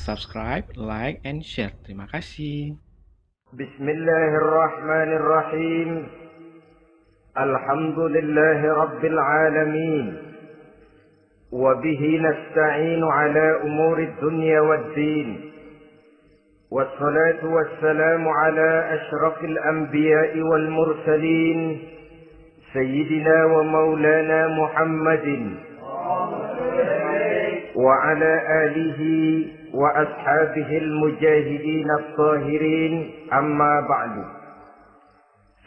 subscribe, like, and share. Terima kasih. Bismillahirrahmanirrahim. Alhamdulillahi rabbil alamin. Wabihi nasta'inu ala umuri dunya waddin. Wassalatu wassalamu ala ashrafil anbiya'i wal mursalin. Sayyidina wa maulana Muhammadin. وعلى آله وأصحابه المجاهدين الطاهرين أما بعد.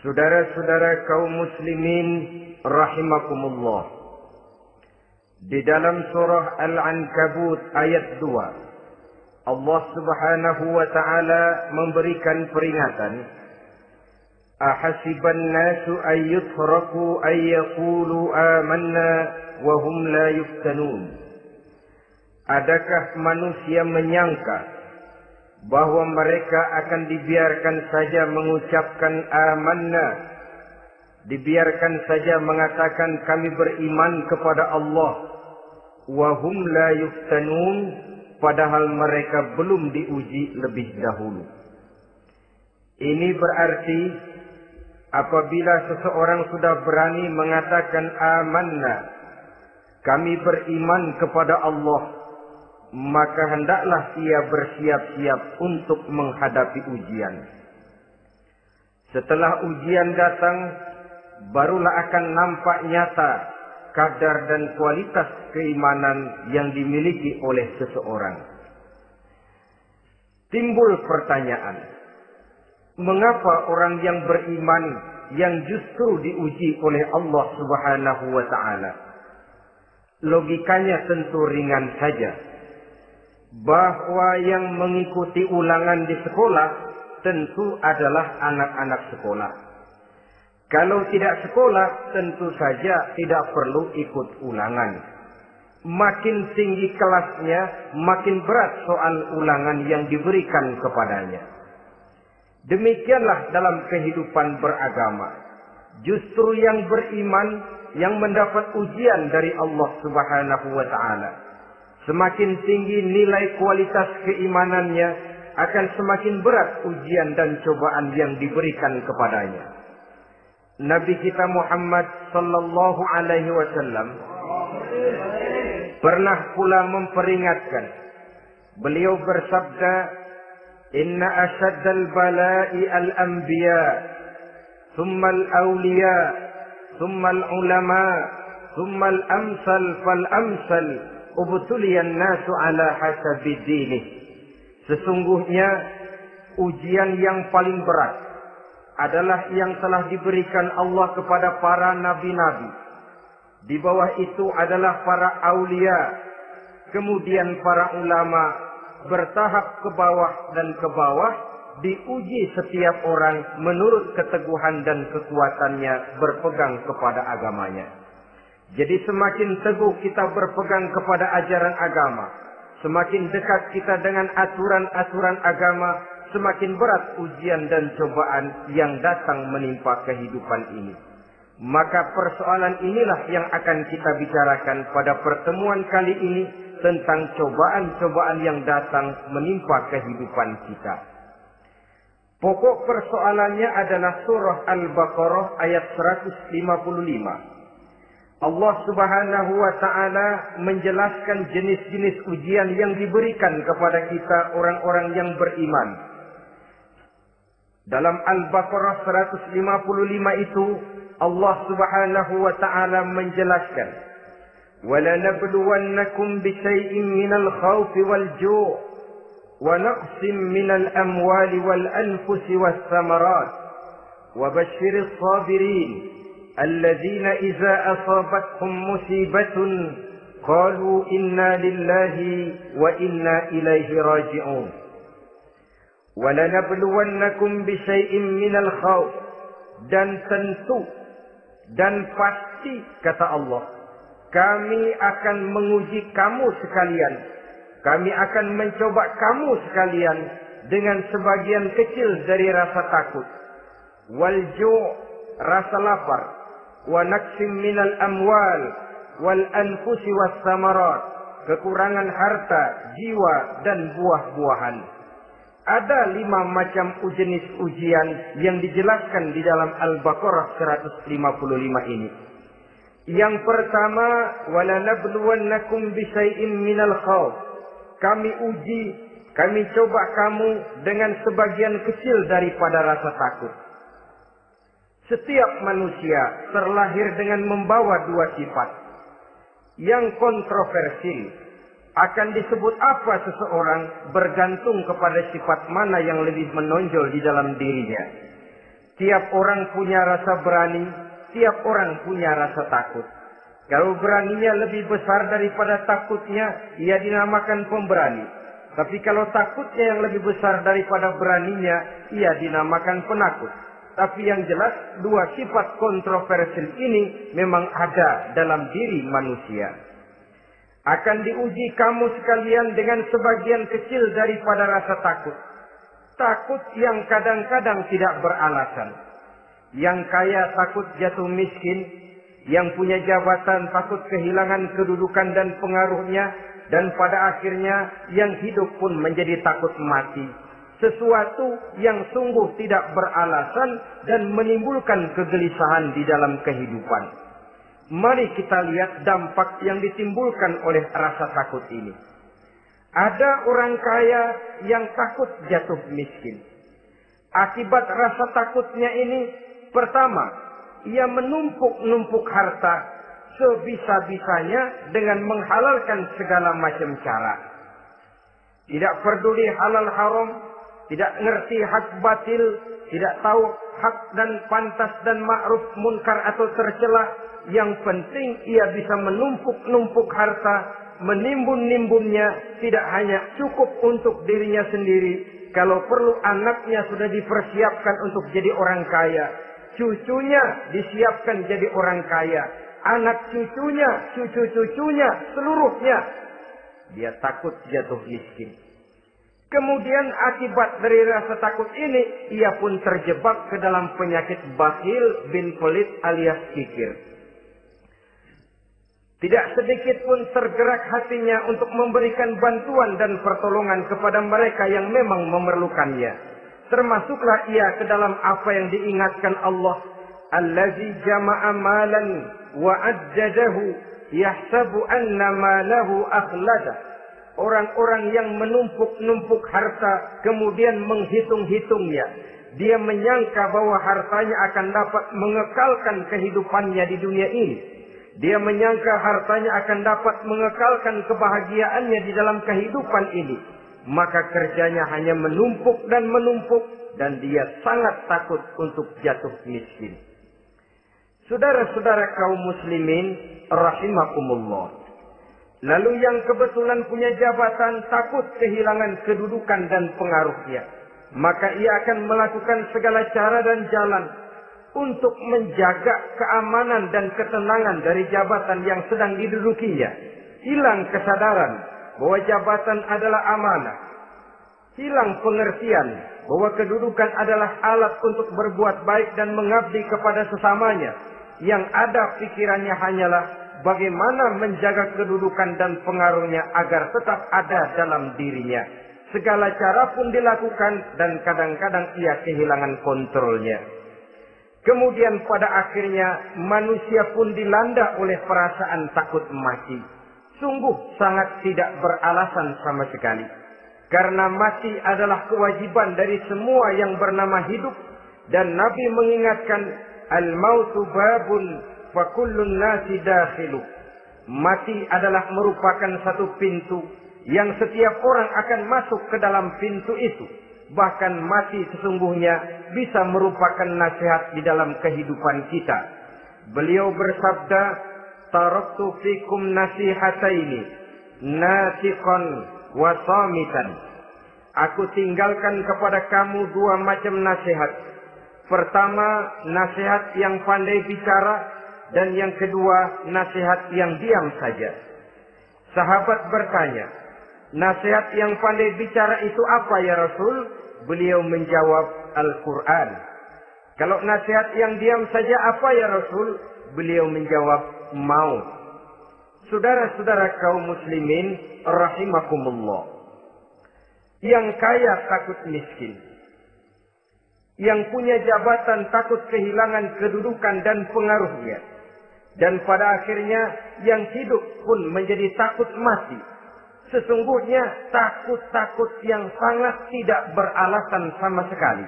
Saudara-saudara kaum muslimin rahimakumullah. Di dalam surah Al-Ankabut ayat 2, Allah Subhanahu wa taala memberikan peringatan. Ahasiban nasu ayyutraku ayyaqulu amanna wa hum la yuftanun. Adakah manusia menyangka bahwa mereka akan dibiarkan saja mengucapkan amanna, dibiarkan saja mengatakan kami beriman kepada Allah, wa hum la yuftanun, padahal mereka belum diuji lebih dahulu. Ini berarti apabila seseorang sudah berani mengatakan amanna, kami beriman kepada Allah, maka hendaklah ia bersiap-siap untuk menghadapi ujian. Setelah ujian datang, barulah akan nampak nyata kadar dan kualitas keimanan yang dimiliki oleh seseorang. Timbul pertanyaan, mengapa orang yang beriman yang justru diuji oleh Allah Subhanahu wa taala? Logikanya tentu ringan saja, bahwa yang mengikuti ulangan di sekolah tentu adalah anak-anak sekolah. Kalau tidak sekolah, tentu saja tidak perlu ikut ulangan. Makin tinggi kelasnya, makin berat soal ulangan yang diberikan kepadanya. Demikianlah dalam kehidupan beragama. Justru yang beriman yang mendapat ujian dari Allah Subhanahu wa taala, semakin tinggi nilai kualitas keimanannya, akan semakin berat ujian dan cobaan yang diberikan kepadanya. Nabi kita Muhammad sallallahu alaihi wasallam pernah pula memperingatkan. Beliau bersabda, "Inna ashaddal bala'i al-anbiya, thumma al-awliya, thumma al-ulama, thumma al-amsal fal-amsal. Ubtuliyan nasu ala hasabi dinih." Sesungguhnya ujian yang paling berat adalah yang telah diberikan Allah kepada para nabi-nabi. Di bawah itu adalah para aulia, kemudian para ulama, bertahap ke bawah dan ke bawah, diuji setiap orang menurut keteguhan dan kekuatannya berpegang kepada agamanya. Jadi semakin teguh kita berpegang kepada ajaran agama, semakin dekat kita dengan aturan-aturan agama, semakin berat ujian dan cobaan yang datang menimpa kehidupan ini. Maka persoalan inilah yang akan kita bicarakan pada pertemuan kali ini, tentang cobaan-cobaan yang datang menimpa kehidupan kita. Pokok persoalannya adalah surah Al-Baqarah ayat 155. Allah Subhanahu wa taala menjelaskan jenis-jenis ujian yang diberikan kepada kita orang-orang yang beriman. Dalam Al-Baqarah 155 itu Allah Subhanahu wa taala menjelaskan, "Walanabluwannakum bisyai'in minal khawfi wal ju' wa naqsim minal amwali wal anfusi was samarat wa basyyiris sabirin الذين إذا أصابتهم مصيبة قالوا إنا لله وإنا إليه راجعون ولنبلونكم بشيء من الخوف." Dan tentu dan pasti, kata Allah, kami akan menguji kamu sekalian, kami akan mencoba kamu sekalian dengan sebagian kecil dari rasa takut, wal ju', rasa lapar, wa naqsim minal amwal wal anfusi was samarat, kekurangan harta, jiwa, dan buah-buahan. Ada 5 macam jenis ujian yang dijelaskan di dalam Al-Baqarah 155 ini. Yang pertama, walanabluwannakum bisyai'im minal khawf. Kami uji, kami coba kamu dengan sebagian kecil daripada rasa takut. Setiap manusia terlahir dengan membawa 2 sifat. Yang kontroversi, akan disebut apa seseorang bergantung kepada sifat mana yang lebih menonjol di dalam dirinya. Tiap orang punya rasa berani, tiap orang punya rasa takut. Kalau beraninya lebih besar daripada takutnya, ia dinamakan pemberani. Tapi kalau takutnya yang lebih besar daripada beraninya, ia dinamakan penakut. Tapi yang jelas, 2 sifat kontroversial ini memang ada dalam diri manusia. Akan diuji kamu sekalian dengan sebagian kecil daripada rasa takut. Takut yang kadang-kadang tidak beralasan. Yang kaya takut jatuh miskin. Yang punya jabatan takut kehilangan kedudukan dan pengaruhnya. Dan pada akhirnya yang hidup pun menjadi takut mati. Sesuatu yang sungguh tidak beralasan dan menimbulkan kegelisahan di dalam kehidupan. Mari kita lihat dampak yang ditimbulkan oleh rasa takut ini. Ada orang kaya yang takut jatuh miskin. Akibat rasa takutnya ini, pertama, ia menumpuk-numpuk harta sebisa-bisanya dengan menghalalkan segala macam cara. Tidak peduli halal haram, tidak ngerti hak batil, tidak tahu hak dan pantas dan ma'ruf munkar atau tercela. Yang penting ia bisa menumpuk-numpuk harta, menimbun-nimbunnya, tidak hanya cukup untuk dirinya sendiri. Kalau perlu anaknya sudah dipersiapkan untuk jadi orang kaya. Cucunya disiapkan jadi orang kaya. Anak cucunya, cucu-cucunya, seluruhnya. Dia takut jatuh miskin. Kemudian akibat dari rasa takut ini, ia pun terjebak ke dalam penyakit bakhil bin pelit alias kikir. Tidak sedikit pun tergerak hatinya untuk memberikan bantuan dan pertolongan kepada mereka yang memang memerlukannya. Termasuklah ia ke dalam apa yang diingatkan Allah. Allazi jama'a malan wa addadahu yahsabu anna malahu akhlada. Orang-orang yang menumpuk-numpuk harta kemudian menghitung-hitungnya. Dia menyangka bahwa hartanya akan dapat mengekalkan kehidupannya di dunia ini. Dia menyangka hartanya akan dapat mengekalkan kebahagiaannya di dalam kehidupan ini. Maka kerjanya hanya menumpuk dan menumpuk. Dan dia sangat takut untuk jatuh miskin. Saudara-saudara kaum muslimin rahimakumullah. Lalu yang kebetulan punya jabatan takut kehilangan kedudukan dan pengaruhnya. Maka ia akan melakukan segala cara dan jalan untuk menjaga keamanan dan ketenangan dari jabatan yang sedang didudukinya. Hilang kesadaran bahwa jabatan adalah amanah. Hilang pengertian bahwa kedudukan adalah alat untuk berbuat baik dan mengabdi kepada sesamanya. Yang ada pikirannya hanyalah bagaimana menjaga kedudukan dan pengaruhnya agar tetap ada dalam dirinya. Segala cara pun dilakukan dan kadang-kadang ia kehilangan kontrolnya. Kemudian pada akhirnya manusia pun dilanda oleh perasaan takut mati. Sungguh sangat tidak beralasan sama sekali. Karena mati adalah kewajiban dari semua yang bernama hidup. Dan Nabi mengingatkan, al-mautu babun fa kullun nasi dakhilu. Mati adalah merupakan satu pintu yang setiap orang akan masuk ke dalam pintu itu. Bahkan mati sesungguhnya bisa merupakan nasihat di dalam kehidupan kita. Beliau bersabda, taraktu fikum nasihataini, natiqan wa samitan. Aku tinggalkan kepada kamu 2 macam nasihat. Pertama, nasihat yang pandai bicara, dan yang kedua, nasihat yang diam saja. Sahabat bertanya, nasihat yang pandai bicara itu apa ya Rasul? Beliau menjawab, Al-Quran. Kalau nasihat yang diam saja apa ya Rasul? Beliau menjawab, maut. Saudara-saudara kaum muslimin rahimakumullah, yang kaya takut miskin, yang punya jabatan takut kehilangan kedudukan dan pengaruhnya, dan pada akhirnya yang hidup pun menjadi takut mati. Sesungguhnya takut-takut yang sangat tidak beralasan sama sekali.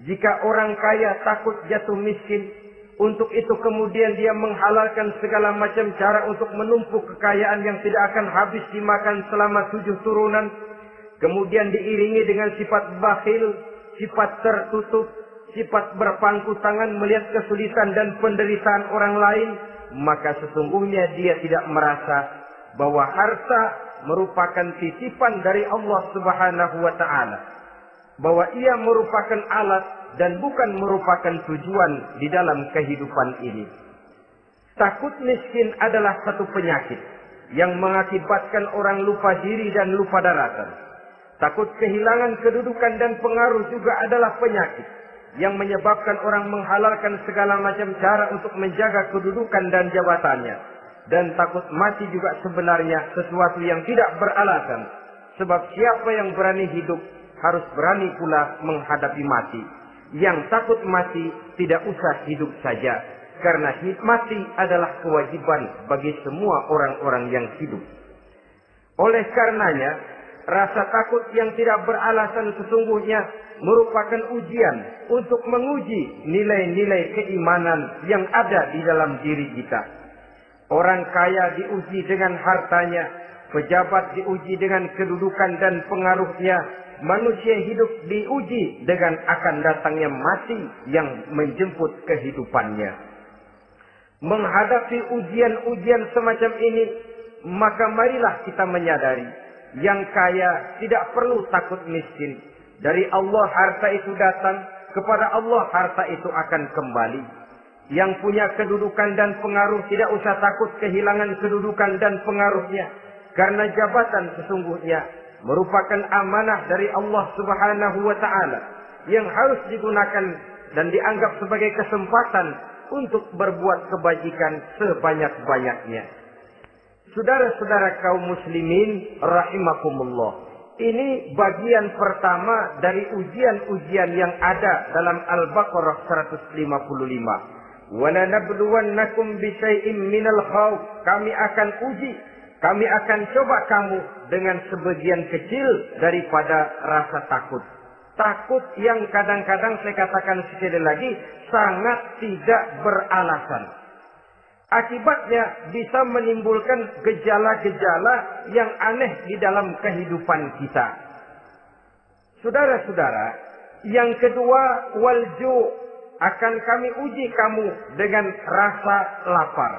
Jika orang kaya takut jatuh miskin, untuk itu kemudian dia menghalalkan segala macam cara untuk menumpuk kekayaan yang tidak akan habis dimakan selama 7 turunan. Kemudian diiringi dengan sifat bakhil, sifat tertutup, sifat berpangku tangan melihat kesulitan dan penderitaan orang lain. Maka sesungguhnya dia tidak merasa bahwa harta merupakan titipan dari Allah Subhanahu wa ta'ala. Bahwa ia merupakan alat dan bukan merupakan tujuan di dalam kehidupan ini. Takut miskin adalah satu penyakit yang mengakibatkan orang lupa diri dan lupa daratan. Takut kehilangan kedudukan dan pengaruh juga adalah penyakit yang menyebabkan orang menghalalkan segala macam cara untuk menjaga kedudukan dan jabatannya. Dan takut mati juga sebenarnya sesuatu yang tidak beralasan. Sebab siapa yang berani hidup harus berani pula menghadapi mati. Yang takut mati tidak usah hidup saja, karena mati adalah kewajiban bagi semua orang-orang yang hidup. Oleh karenanya, rasa takut yang tidak beralasan sesungguhnya merupakan ujian untuk menguji nilai-nilai keimanan yang ada di dalam diri kita. Orang kaya diuji dengan hartanya, pejabat diuji dengan kedudukan dan pengaruhnya, manusia hidup diuji dengan akan datangnya mati yang menjemput kehidupannya. Menghadapi ujian-ujian semacam ini, maka marilah kita menyadari, yang kaya tidak perlu takut miskin. Dari Allah harta itu datang, kepada Allah harta itu akan kembali. Yang punya kedudukan dan pengaruh tidak usah takut kehilangan kedudukan dan pengaruhnya, karena jabatan sesungguhnya merupakan amanah dari Allah Subhanahu wa ta'ala yang harus digunakan dan dianggap sebagai kesempatan untuk berbuat kebajikan sebanyak-banyaknya. Saudara-saudara kaum muslimin rahimakumullah, ini bagian pertama dari ujian-ujian yang ada dalam Al-Baqarah 155. وَلَنَبْلُوَنَّكُمْ بِشَيْءٍ مِّنَ الْخَوْفِ, kami akan uji, kami akan coba kamu dengan sebagian kecil daripada rasa takut. Takut yang kadang-kadang saya katakan sekali lagi sangat tidak beralasan. Akibatnya bisa menimbulkan gejala-gejala yang aneh di dalam kehidupan kita. Saudara-saudara, yang kedua, walju, akan kami uji kamu dengan rasa lapar.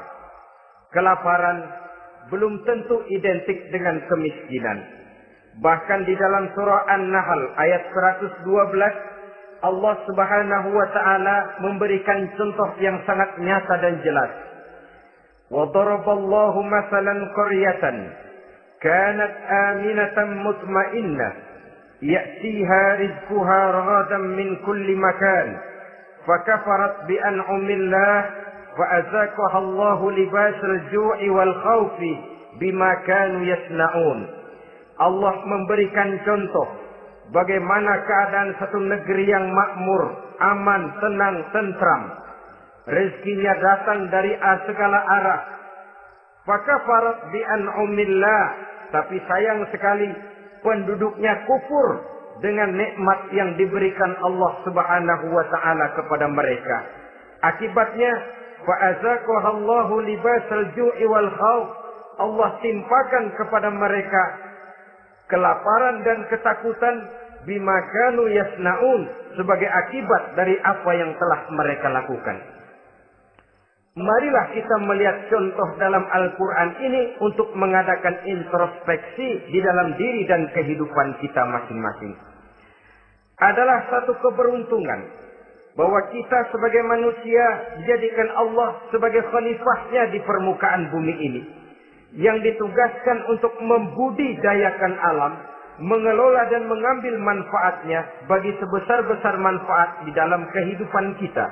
Kelaparan belum tentu identik dengan kemiskinan. Bahkan di dalam surah An-Nahl ayat 112, Allah Subhanahu wa ta'ala memberikan contoh yang sangat nyata dan jelas. وَضَرَبَ اللَّهُ مَثَلًا قَرْيَةً كَانَتْ آمِنَةً مُطْمَئِنَّةً يَأْتِيهَا رِزْقُهَا رَغَدًا مِنْ كُلِّ مَكَانٍ فكفرت بأنعم الله فأذاقها الله لباس الجوع والخوف بما كانوا يصنعون. Allah memberikan contoh bagaimana keadaan satu negeri yang makmur, aman, tenang, tentram. Rezekinya datang dari segala arah. Fakafarat bi'an'umillah, tapi sayang sekali penduduknya kufur dengan nikmat yang diberikan Allah Subhanahu wa ta'ala kepada mereka. Akibatnya, fa'azaqahallahu libasal ju'i wal khauf. Allah timpakan kepada mereka kelaparan dan ketakutan bima kanu yasnaun, sebagai akibat dari apa yang telah mereka lakukan. Marilah kita melihat contoh dalam Al-Quran ini untuk mengadakan introspeksi di dalam diri dan kehidupan kita masing-masing. Adalah satu keberuntungan bahwa kita sebagai manusia dijadikan Allah sebagai khalifahnya di permukaan bumi ini, yang ditugaskan untuk membudidayakan alam, mengelola dan mengambil manfaatnya bagi sebesar-besar manfaat di dalam kehidupan kita.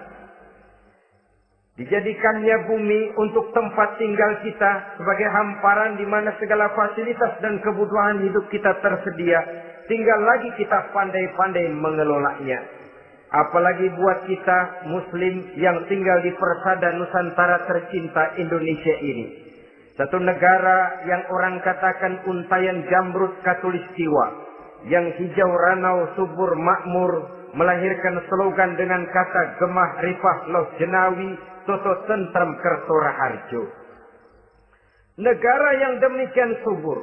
Dijadikannya bumi untuk tempat tinggal kita sebagai hamparan di mana segala fasilitas dan kebutuhan hidup kita tersedia. Tinggal lagi kita pandai-pandai mengelolanya. Apalagi buat kita Muslim yang tinggal di persada Nusantara tercinta Indonesia ini. Satu negara yang orang katakan untayan jamrut katulistiwa, yang hijau ranau subur makmur, melahirkan slogan dengan kata gemah rifah loh jenawi toto tentrem kerto raharjo. Negara yang demikian subur,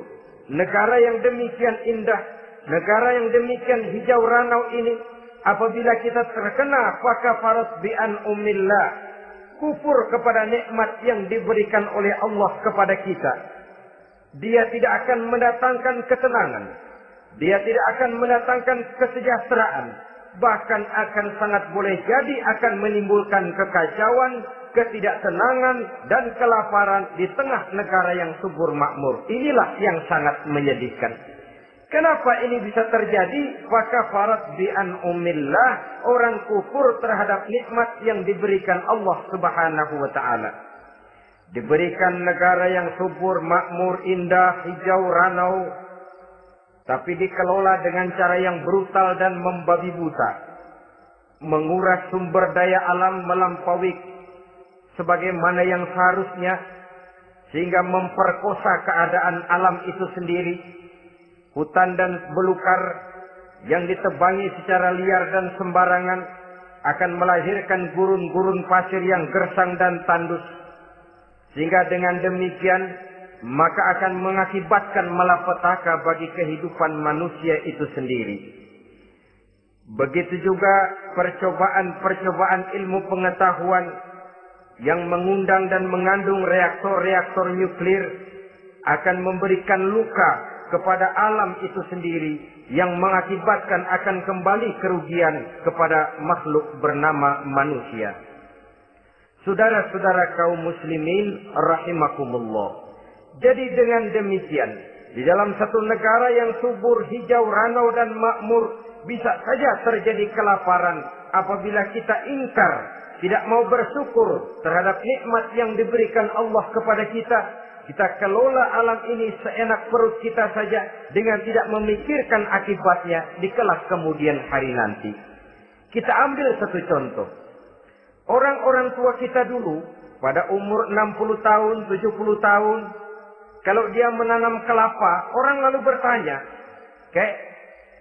negara yang demikian indah, negara yang demikian hijau ranau ini, apabila kita terkena fakafarat bi an'umillah, kufur kepada nikmat yang diberikan oleh Allah kepada kita, dia tidak akan mendatangkan ketenangan, dia tidak akan mendatangkan kesejahteraan, bahkan akan sangat boleh jadi akan menimbulkan kekacauan, ketidaktenangan, dan kelaparan di tengah negara yang subur makmur. Inilah yang sangat menyedihkan. Kenapa ini bisa terjadi? Fakafarat bi an'umillah, orang kufur terhadap nikmat yang diberikan Allah Subhanahu wa taala. Diberikan negara yang subur, makmur, indah, hijau ranau, tapi dikelola dengan cara yang brutal dan membabi buta. Menguras sumber daya alam melampaui sebagaimana yang seharusnya, sehingga memperkosa keadaan alam itu sendiri. Hutan dan belukar yang ditebangi secara liar dan sembarangan akan melahirkan gurun-gurun pasir yang gersang dan tandus. Sehingga dengan demikian maka akan mengakibatkan malapetaka bagi kehidupan manusia itu sendiri. Begitu juga percobaan-percobaan ilmu pengetahuan yang mengundang dan mengandung reaktor-reaktor nuklir akan memberikan luka kepada alam itu sendiri, yang mengakibatkan akan kembali kerugian kepada makhluk bernama manusia. Saudara-saudara kaum muslimin rahimakumullah. Jadi dengan demikian, di dalam satu negara yang subur, hijau, ranau dan makmur, bisa saja terjadi kelaparan apabila kita ingkar, tidak mau bersyukur terhadap nikmat yang diberikan Allah kepada kita. Kita kelola alam ini seenak perut kita saja dengan tidak memikirkan akibatnya di kelak kemudian hari nanti. Kita ambil satu contoh. Orang-orang tua kita dulu pada umur 60 tahun, 70 tahun, kalau dia menanam kelapa, orang lalu bertanya,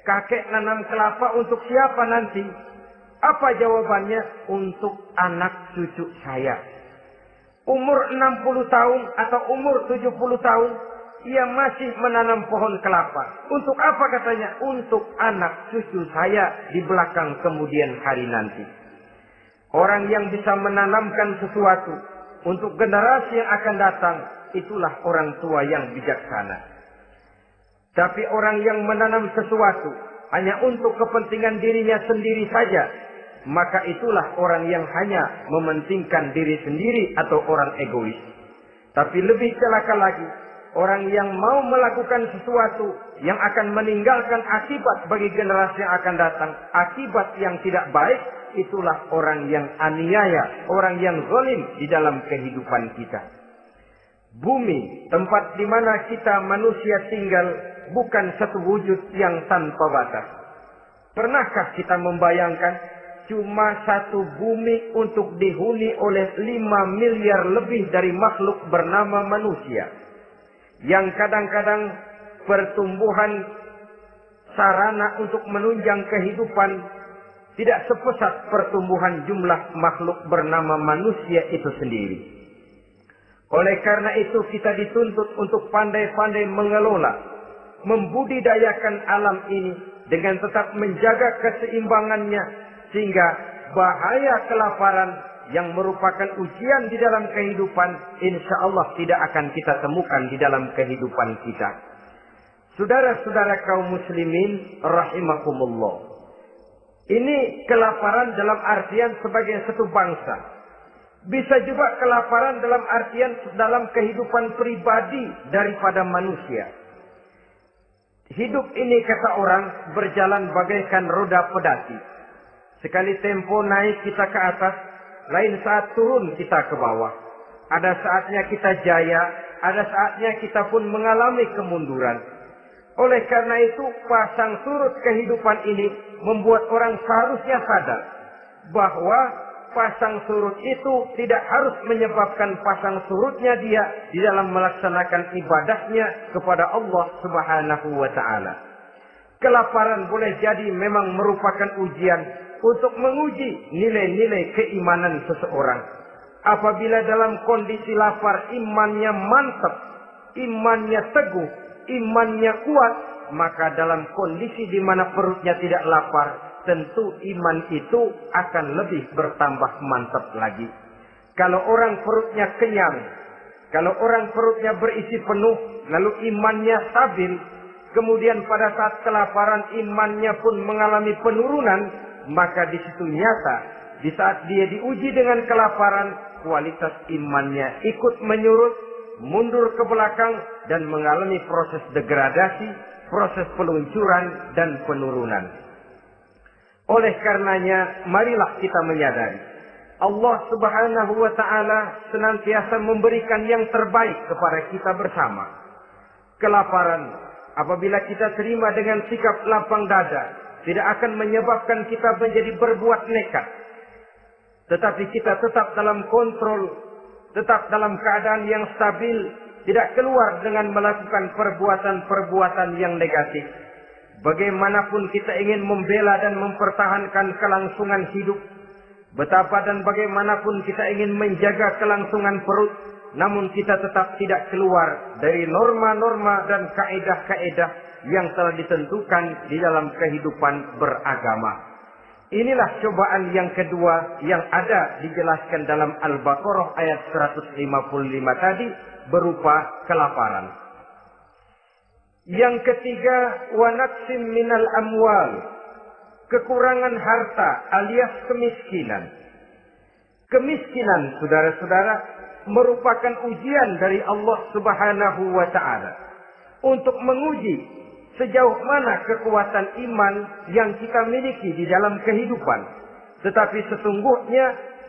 kakek nanam kelapa untuk siapa nanti? Apa jawabannya? Untuk anak cucu saya. Umur 60 tahun atau umur 70 tahun, ia masih menanam pohon kelapa. Untuk apa katanya? Untuk anak cucu saya di belakang kemudian hari nanti. Orang yang bisa menanamkan sesuatu untuk generasi yang akan datang, itulah orang tua yang bijaksana. Tapi orang yang menanam sesuatu hanya untuk kepentingan dirinya sendiri saja, maka itulah orang yang hanya mementingkan diri sendiri atau orang egois. Tapi lebih celaka lagi, orang yang mau melakukan sesuatu yang akan meninggalkan akibat bagi generasi yang akan datang, akibat yang tidak baik, itulah orang yang aniaya, orang yang zalim di dalam kehidupan kita. Bumi, tempat di mana kita manusia tinggal, bukan satu wujud yang tanpa batas. Pernahkah kita membayangkan cuma satu bumi untuk dihuni oleh 5 miliar lebih dari makhluk bernama manusia, yang kadang-kadang pertumbuhan sarana untuk menunjang kehidupan tidak sepesat pertumbuhan jumlah makhluk bernama manusia itu sendiri. Oleh karena itu kita dituntut untuk pandai-pandai mengelola, membudidayakan alam ini dengan tetap menjaga keseimbangannya, sehingga bahaya kelaparan yang merupakan ujian di dalam kehidupan, insya Allah tidak akan kita temukan di dalam kehidupan kita. Saudara-saudara kaum muslimin rahimakumullah. Ini kelaparan dalam artian sebagai satu bangsa. Bisa juga kelaparan dalam artian dalam kehidupan pribadi daripada manusia. Hidup ini kata orang berjalan bagaikan roda pedati. Sekali tempo naik kita ke atas, lain saat turun kita ke bawah. Ada saatnya kita jaya, ada saatnya kita pun mengalami kemunduran. Oleh karena itu, pasang surut kehidupan ini membuat orang seharusnya sadar bahwa pasang surut itu tidak harus menyebabkan pasang surutnya dia di dalam melaksanakan ibadahnya kepada Allah Subhanahu wa Ta'ala. Kelaparan boleh jadi memang merupakan ujian untuk menguji nilai-nilai keimanan seseorang. Apabila dalam kondisi lapar imannya mantap, imannya teguh, imannya kuat, maka dalam kondisi di mana perutnya tidak lapar, tentu iman itu akan lebih bertambah mantap lagi. Kalau orang perutnya kenyang, kalau orang perutnya berisi penuh, lalu imannya stabil, kemudian pada saat kelaparan imannya pun mengalami penurunan, maka di situ nyata, di saat dia diuji dengan kelaparan, kualitas imannya ikut menyurut, mundur ke belakang, dan mengalami proses degradasi, proses peluncuran dan penurunan. Oleh karenanya, marilah kita menyadari Allah Subhanahu wa Ta'ala senantiasa memberikan yang terbaik kepada kita bersama. Kelaparan, apabila kita terima dengan sikap lapang dada, tidak akan menyebabkan kita menjadi berbuat nekat. Tetapi kita tetap dalam kontrol, tetap dalam keadaan yang stabil, tidak keluar dengan melakukan perbuatan-perbuatan yang negatif. Bagaimanapun kita ingin membela dan mempertahankan kelangsungan hidup, betapa dan bagaimanapun kita ingin menjaga kelangsungan perut, namun kita tetap tidak keluar dari norma-norma dan kaedah-kaedah yang telah ditentukan di dalam kehidupan beragama. Inilah cobaan yang kedua yang ada dijelaskan dalam Al-Baqarah ayat 155 tadi berupa kelaparan. Yang ketiga, wa naqsim minal amwal, kekurangan harta alias kemiskinan. Kemiskinan, saudara-saudara, merupakan ujian dari Allah Subhanahu wa Ta'ala untuk menguji sejauh mana kekuatan iman yang kita miliki di dalam kehidupan. Tetapi sesungguhnya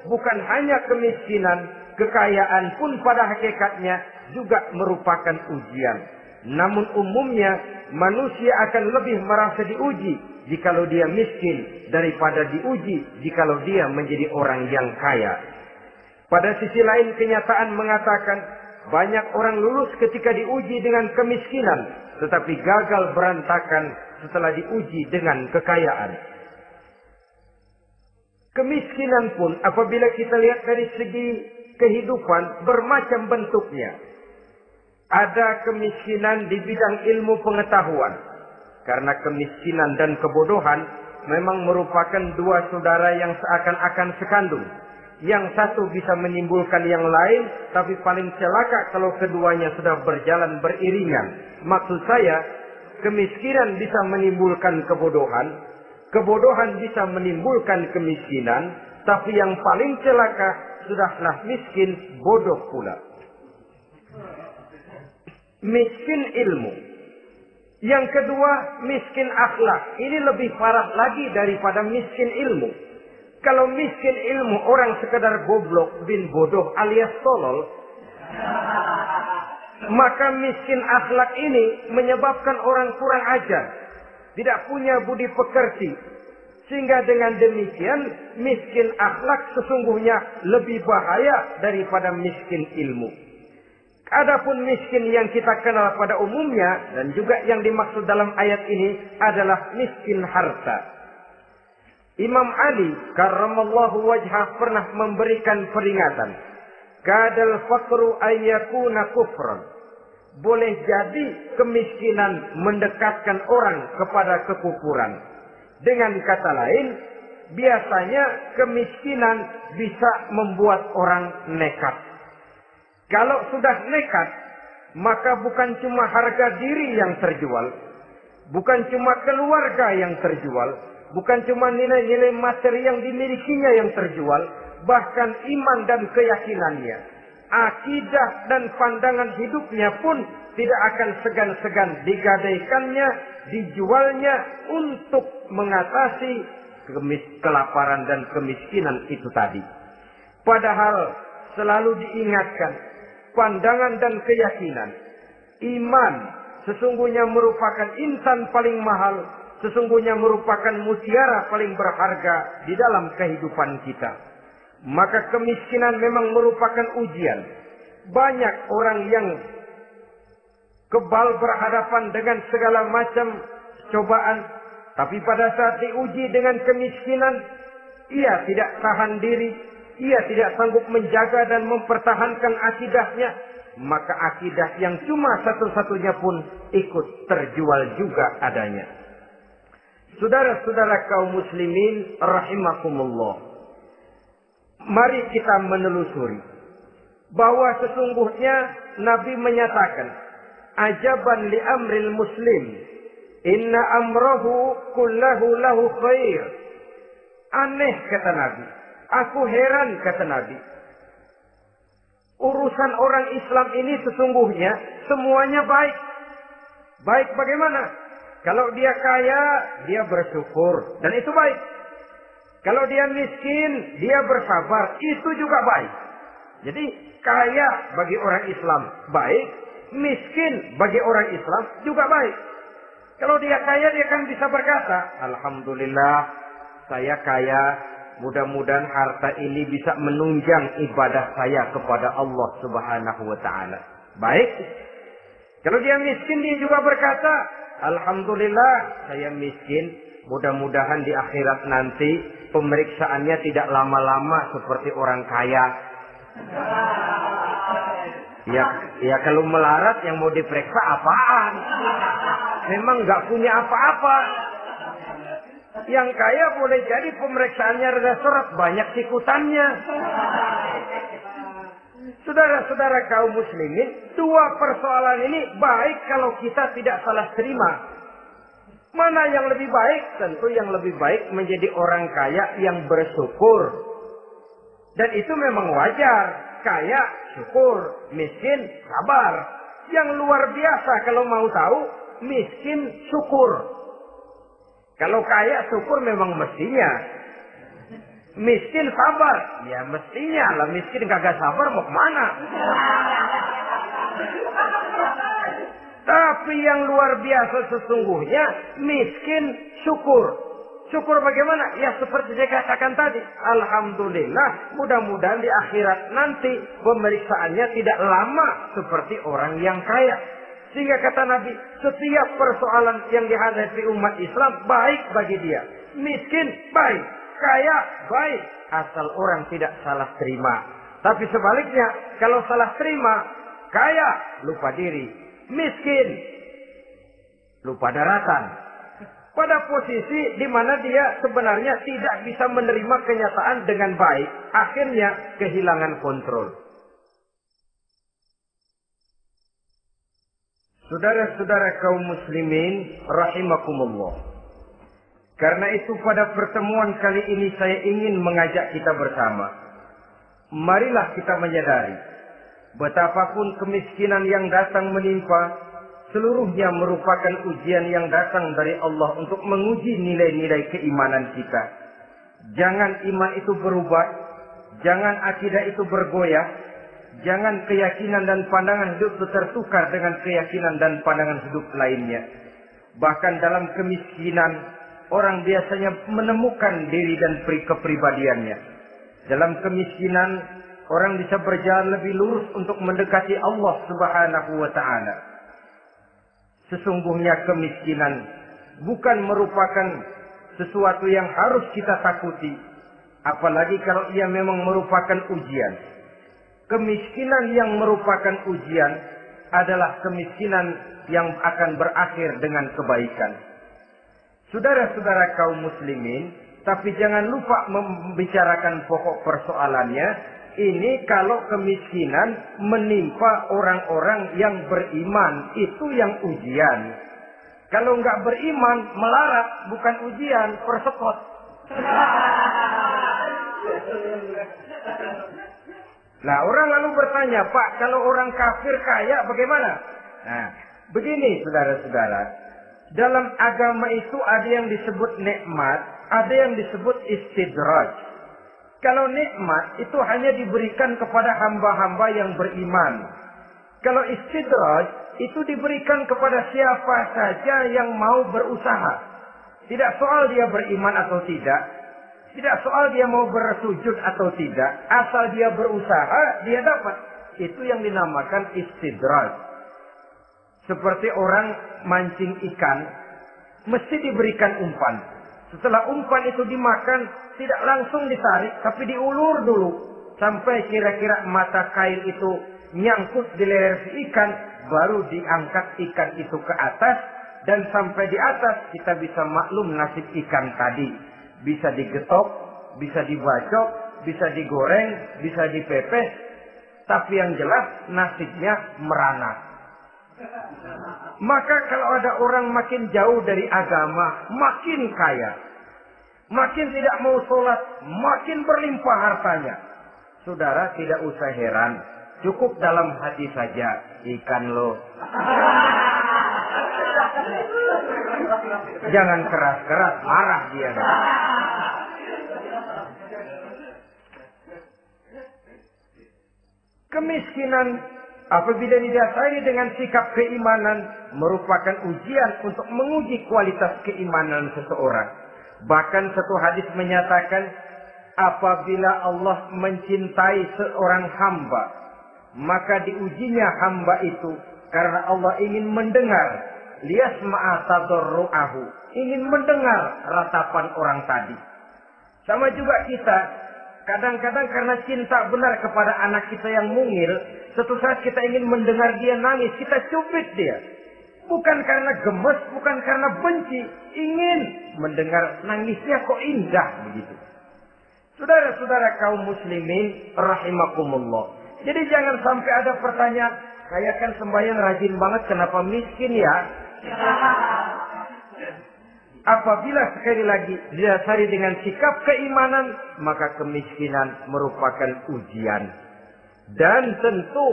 bukan hanya kemiskinan, kekayaan pun pada hakikatnya juga merupakan ujian. Namun umumnya manusia akan lebih merasa diuji jikalau dia miskin daripada diuji jikalau dia menjadi orang yang kaya. Pada sisi lain kenyataan mengatakan banyak orang lulus ketika diuji dengan kemiskinan, tetapi gagal berantakan setelah diuji dengan kekayaan. Kemiskinan pun apabila kita lihat dari segi kehidupan bermacam bentuknya. Ada kemiskinan di bidang ilmu pengetahuan. Karena kemiskinan dan kebodohan memang merupakan dua saudara yang seakan-akan sekandung. Yang satu bisa menimbulkan yang lain, tapi paling celaka kalau keduanya sudah berjalan beriringan. Maksud saya, kemiskinan bisa menimbulkan kebodohan, kebodohan bisa menimbulkan kemiskinan, tapi yang paling celaka sudahlah miskin, bodoh pula. Miskin ilmu. Yang kedua, miskin akhlak. Ini lebih parah lagi daripada miskin ilmu. Kalau miskin ilmu orang sekedar goblok bin bodoh alias tolol, maka miskin akhlak ini menyebabkan orang kurang ajar, tidak punya budi pekerti. Sehingga dengan demikian miskin akhlak sesungguhnya lebih bahaya daripada miskin ilmu. Adapun miskin yang kita kenal pada umumnya dan juga yang dimaksud dalam ayat ini adalah miskin harta. Imam Ali karramallahu wajhah pernah memberikan peringatan. Kadal faqru ayyakuna kufran. Boleh jadi kemiskinan mendekatkan orang kepada kekufuran. Dengan kata lain, biasanya kemiskinan bisa membuat orang nekat. Kalau sudah nekat, maka bukan cuma harga diri yang terjual, bukan cuma keluarga yang terjual, bukan cuma nilai-nilai materi yang dimilikinya yang terjual, bahkan iman dan keyakinannya, akidah dan pandangan hidupnya pun tidak akan segan-segan digadaikannya, dijualnya untuk mengatasi kelaparan dan kemiskinan itu tadi. Padahal selalu diingatkan, pandangan dan keyakinan, iman sesungguhnya merupakan insan paling mahal, sesungguhnya merupakan mutiara paling berharga di dalam kehidupan kita. Maka kemiskinan memang merupakan ujian. Banyak orang yang kebal berhadapan dengan segala macam cobaan, tapi pada saat diuji dengan kemiskinan, ia tidak tahan diri, ia tidak sanggup menjaga dan mempertahankan akidahnya, maka akidah yang cuma satu-satunya pun ikut terjual juga adanya. Saudara-saudara kaum muslimin rahimakumullah, mari kita menelusuri bahwa sesungguhnya Nabi menyatakan, ajaban li amril muslim, inna amrahu kullahu lahu khair. Aneh kata Nabi, aku heran kata Nabi, urusan orang Islam ini sesungguhnya semuanya baik. Baik bagaimana? Kalau dia kaya, dia bersyukur, dan itu baik. Kalau dia miskin, dia bersabar, itu juga baik. Jadi kaya bagi orang Islam baik, miskin bagi orang Islam juga baik. Kalau dia kaya, dia kan bisa berkata, alhamdulillah saya kaya, mudah-mudahan harta ini bisa menunjang ibadah saya kepada Allah Subhanahu wa taala. Baik. Kalau dia miskin, dia juga berkata, alhamdulillah saya miskin, mudah-mudahan di akhirat nanti pemeriksaannya tidak lama-lama seperti orang kaya. Ya kalau melarat yang mau diperiksa apaan? Memang nggak punya apa-apa. Yang kaya boleh jadi pemeriksaannya rada seret, banyak sikutannya. Saudara-saudara kaum muslimin, dua persoalan ini baik kalau kita tidak salah terima. Mana yang lebih baik? Tentu yang lebih baik menjadi orang kaya yang bersyukur. Dan itu memang wajar. Kaya, syukur. Miskin, sabar. Yang luar biasa kalau mau tahu, miskin, syukur. Kalau kaya, syukur memang mestinya. Miskin, sabar. Ya mestinya lah. Miskin kagak sabar mau kemana? Tapi yang luar biasa sesungguhnya, miskin, syukur. Syukur bagaimana? Ya seperti saya katakan tadi. Alhamdulillah, mudah-mudahan di akhirat nanti pemeriksaannya tidak lama seperti orang yang kaya. Sehingga kata Nabi, setiap persoalan yang dihadapi umat Islam baik bagi dia. Miskin, baik. Kaya, baik. Asal orang tidak salah terima. Tapi sebaliknya, kalau salah terima, kaya, lupa diri. Miskin, lupa daratan. Pada posisi di mana dia sebenarnya tidak bisa menerima kenyataan dengan baik. Akhirnya kehilangan kontrol. Saudara-saudara kaum muslimin rahimakumullah. Karena itu pada pertemuan kali ini saya ingin mengajak kita bersama. Marilah kita menyadari, betapapun kemiskinan yang datang menimpa, seluruhnya merupakan ujian yang datang dari Allah untuk menguji nilai-nilai keimanan kita. Jangan iman itu berubah, jangan akidah itu bergoyah, jangan keyakinan dan pandangan hidup itu tertukar dengan keyakinan dan pandangan hidup lainnya. Bahkan dalam kemiskinan, orang biasanya menemukan diri dan kepribadiannya. Dalam kemiskinan, orang bisa berjalan lebih lurus untuk mendekati Allah Subhanahu wa taala. Sesungguhnya kemiskinan bukan merupakan sesuatu yang harus kita takuti. Apalagi kalau ia memang merupakan ujian. Kemiskinan yang merupakan ujian adalah kemiskinan yang akan berakhir dengan kebaikan. Saudara-saudara kaum muslimin, tapi jangan lupa membicarakan pokok persoalannya. Ini kalau kemiskinan menimpa orang-orang yang beriman, itu yang ujian. Kalau nggak beriman, melarat, bukan ujian, persekot. Nah, orang lalu bertanya, Pak, kalau orang kafir kaya bagaimana? Nah, begini saudara-saudara. Dalam agama itu ada yang disebut nikmat, ada yang disebut istidraj. Kalau nikmat itu hanya diberikan kepada hamba-hamba yang beriman. Kalau istidraj itu diberikan kepada siapa saja yang mau berusaha. Tidak soal dia beriman atau tidak. Tidak soal dia mau bersujud atau tidak. Asal dia berusaha, dia dapat. Itu yang dinamakan istidraj. Seperti orang mancing ikan, mesti diberikan umpan. Setelah umpan itu dimakan, tidak langsung ditarik, tapi diulur dulu. Sampai kira-kira mata kail itu nyangkut di leher si ikan, baru diangkat ikan itu ke atas. Dan sampai di atas, kita bisa maklum nasib ikan tadi. Bisa digetok, bisa dibacok, bisa digoreng, bisa dipepes. Tapi yang jelas, nasibnya merana. Maka kalau ada orang makin jauh dari agama, makin kaya, makin tidak mau sholat, makin berlimpah hartanya. Saudara tidak usah heran, cukup dalam hati saja, ikan lo. Jangan keras-keras, marah dia. Kemiskinan apabila didasari dengan sikap keimanan merupakan ujian untuk menguji kualitas keimanan seseorang. Bahkan satu hadis menyatakan apabila Allah mencintai seorang hamba, maka diujinya hamba itu karena Allah ingin mendengar liyasma'a tadarru'ahu, ingin mendengar ratapan orang tadi. Sama juga kita, kadang-kadang karena cinta benar kepada anak kita yang mungil, suatu saat kita ingin mendengar dia nangis, kita cubit dia. Bukan karena gemes, bukan karena benci, ingin mendengar nangisnya kok indah begitu. Saudara-saudara kaum muslimin rahimakumullah. Jadi jangan sampai ada pertanyaan, saya kan sembahyang rajin banget, kenapa miskin ya? Apabila sekali lagi didasari dengan sikap keimanan, maka kemiskinan merupakan ujian. Dan tentu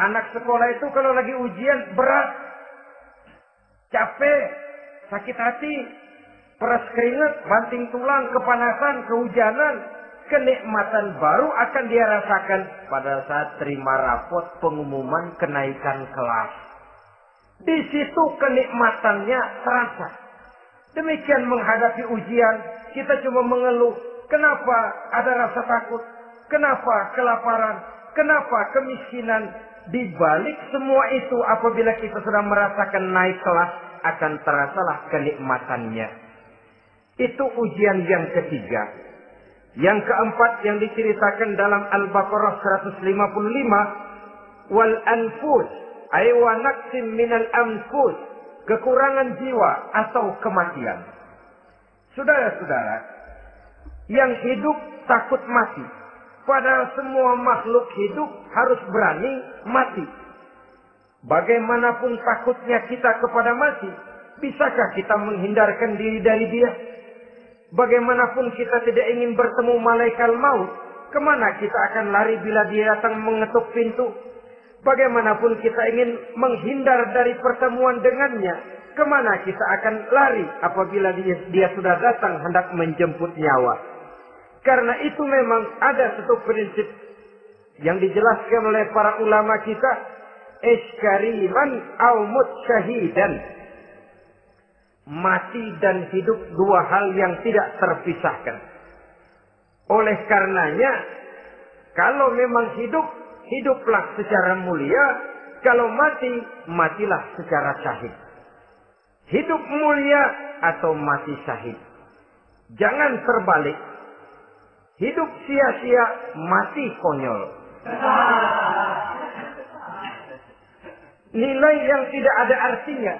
anak sekolah itu kalau lagi ujian berat, capek, sakit hati, peras keringat, banting tulang, kepanasan, kehujanan, kenikmatan baru akan dia rasakan pada saat terima rapot pengumuman kenaikan kelas. Di situ kenikmatannya terasa. Demikian menghadapi ujian, kita cuma mengeluh. Kenapa ada rasa takut? Kenapa kelaparan? Kenapa kemiskinan? Di balik semua itu, apabila kita sudah merasakan naik kelas, akan terasalah kenikmatannya. Itu ujian yang ketiga. Yang keempat yang diceritakan dalam Al-Baqarah 155, wal anfus ay wa naqsim minal anfus, kekurangan jiwa atau kematian. Saudara-saudara, yang hidup takut mati. Padahal semua makhluk hidup harus berani mati. Bagaimanapun takutnya kita kepada mati, bisakah kita menghindarkan diri dari dia? Bagaimanapun kita tidak ingin bertemu malaikat maut, kemana kita akan lari bila dia datang mengetuk pintu? Bagaimanapun kita ingin menghindar dari pertemuan dengannya, kemana kita akan lari apabila dia sudah datang hendak menjemput nyawa? Karena itu memang ada satu prinsip yang dijelaskan oleh para ulama kita, iskariman au mut syahidan. Mati dan hidup dua hal yang tidak terpisahkan. Oleh karenanya, kalau memang hidup, hiduplah secara mulia. Kalau mati, matilah secara syahid. Hidup mulia atau mati syahid. Jangan terbalik. Hidup sia-sia, mati konyol. Nilai yang tidak ada artinya.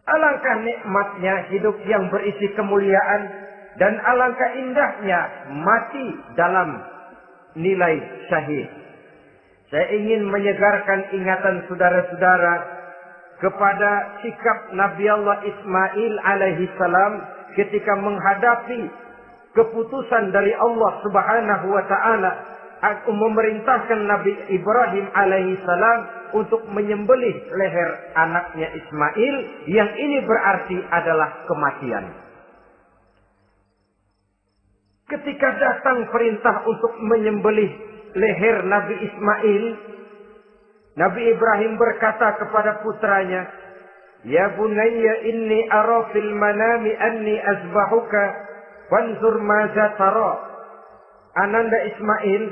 Alangkah nikmatnya hidup yang berisi kemuliaan, dan alangkah indahnya mati dalam nilai syahid. Saya ingin menyegarkan ingatan saudara-saudara kepada sikap Nabi Allah Ismail alaihi salam ketika menghadapi keputusan dari Allah Subhanahu wa taala memerintahkan Nabi Ibrahim alaihi salam untuk menyembelih leher anaknya Ismail, yang ini berarti adalah kematian. ketika datang perintah untuk menyembelih leher Nabi Ismail, Nabi Ibrahim berkata kepada putranya, "Ya bunayya inni ara fil manami anni azbahuka fanzur maza tara." Ananda Ismail,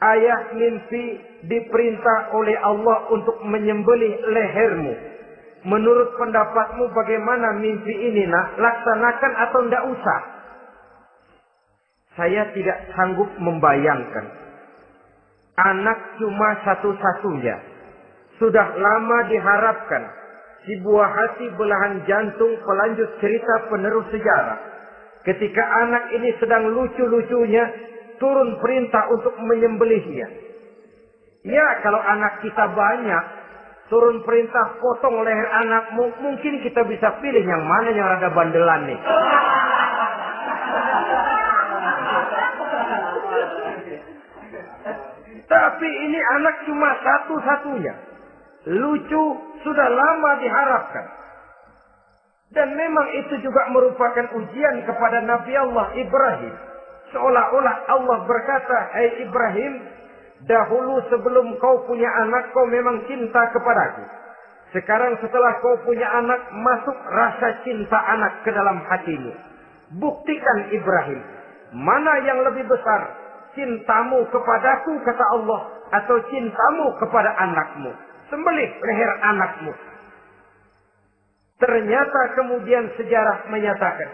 ayah mimpi diperintah oleh Allah untuk menyembelih lehermu. Menurut pendapatmu bagaimana mimpi ini, nak? Laksanakan atau tidak usah? Saya tidak sanggup membayangkan. Anak cuma satu-satunya. Sudah lama diharapkan. Si buah hati belahan jantung pelanjut cerita penerus sejarah. Ketika anak ini sedang lucu-lucunya, turun perintah untuk menyembelihnya. Ya, kalau anak kita banyak, turun perintah potong leher anakmu, mungkin kita bisa pilih yang mana yang rada bandelan nih. Tapi ini anak cuma satu-satunya. Lucu, sudah lama diharapkan. Dan memang itu juga merupakan ujian kepada Nabi Allah Ibrahim. Seolah-olah Allah berkata, "Hai Ibrahim, dahulu sebelum kau punya anak, kau memang cinta kepadaku. Sekarang setelah kau punya anak, masuk rasa cinta anak ke dalam hatimu. Buktikan Ibrahim, mana yang lebih besar? Cintamu kepadaku, kata Allah, atau cintamu kepada anakmu? Sembelih leher anakmu." Ternyata kemudian sejarah menyatakan,